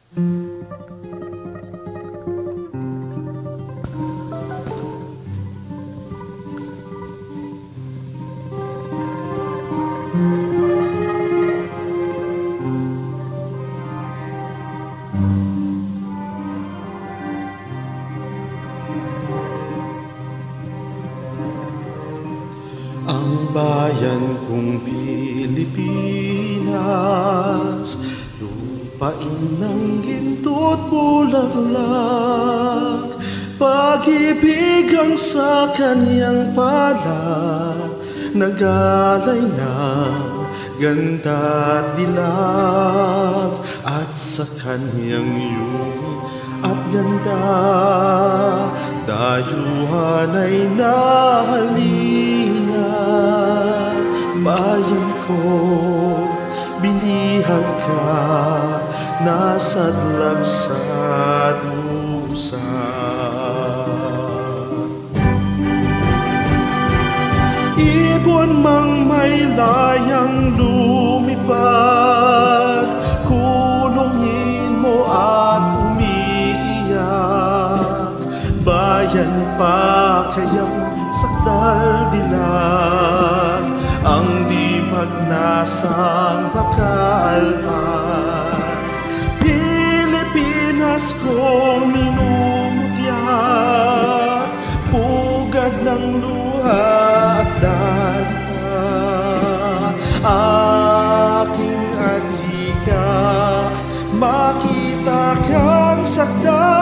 Ang bayan kong Pilipinas, lupain ng ginto't bulaklak, pag-ibig ang sa kanyang palad, nagalay na ganda't dilag, at sa kanyang yumi at ganda, dayuhan ay nahalina. Bayan ko, binihag ka, nasadlak sa dusa. Ibon mang may layang lumipad, kulungin mo at umiiyak. Bayan pa kayang sakdal dilag, ang di magnasang makaalpas. Pilipinas kong minumutya, pugad ng luha at dalita. Aking alika, makita kang sakdal